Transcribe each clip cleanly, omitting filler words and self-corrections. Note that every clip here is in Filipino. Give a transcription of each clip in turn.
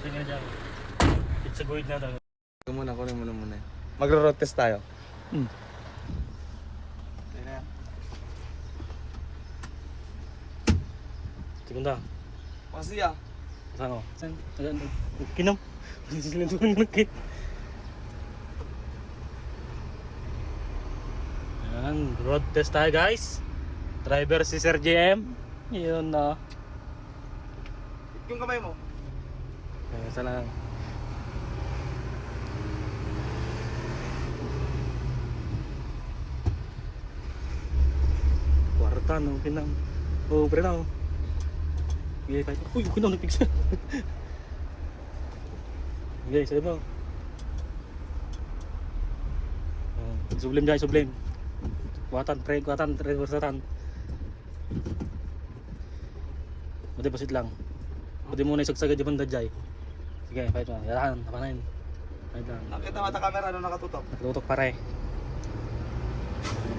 natin nga dyan. It's a good na daw. Kunin mo muna. Magro-road test tayo. Segunda. Masih ya? Saan o? Kinam. Masih sila tulong lagkit. Ayan, road test tayo guys. Driver si Sir JM. Yun na. Yung kamay mo. Ayan, saan lang. Kwarta no, kinam. Oh, pre na. Sige, kahit. Uy, kinam nagpigsa. Okay, sige mo. Sublim dyan, sublim. Kuwatan, kuwatan. Mati pasit lang. Mati muna isagsagad yung banda dyan. Sige, fight mo. Yarahan, napanayin. Fight lang. Nakita mata camera ano nakatutok. Nakatutok pare.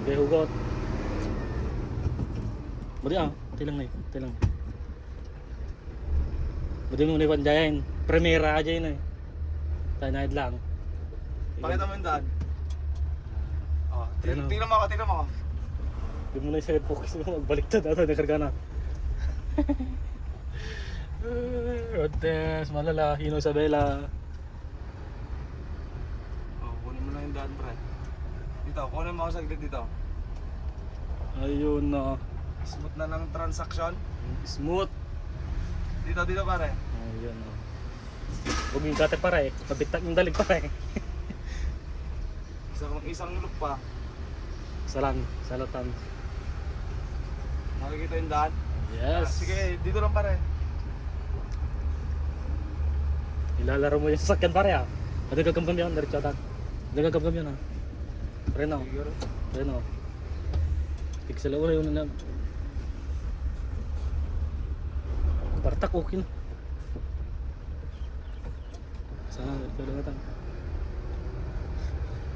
Okay, hugot. Mati tilang na tilang. Mati muna yung dyan. Primera aja yun eh. Tayo nahid lang. Pakita mo yung daan. Oh, Ano? tingnan mo ako. Hindi mo na yung side focus mo magbaliktad ato, nakarga na. Road test, malala, Hino Isabela. Oh, kunin mo na yung daan, pre. Dito, kunin mo ako saglit dito. Ayun na. Smooth na ng transaction. Smooth. Dito pare. Ayun na. Huwag yung cutter pare, kabitak yung dalig pare. Isang loop pa. Salatan. Makikita yung daan. Yes. Sige, dito lang pare. Ilalaro mo yung sasakyan pare ah. Nagagagam yan, diretso atan. Nagagagam yan ah. Preno. Pixel ulo yun na. Bartak okay na. Sana, ito lang atan.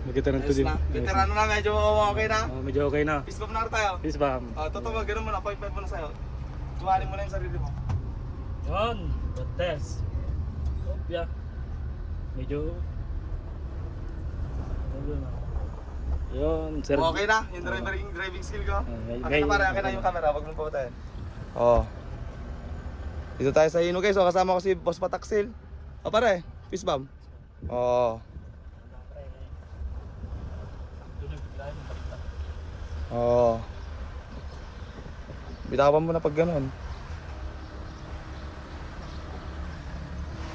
Magkita ng tudim. Veterano na, medyo okay na. Oh, medyo okay na. Fist bump na tayo. Peace bomb. Totoo, ganun mo na, 5-5 mo na sa'yo. Tuwanin mo na yung sarili mo. Yun, road test. Opya. Medyo. Yun, sir. Okay na, yung driving skill ko. Okay, Akin na yung camera, wag mong pabatayin. Oo. Dito tayo sa Hino guys, kasama ko si Boss Pataksil. O pare, fist bump. Oo. Oo. Bitawan mo na pag ganun.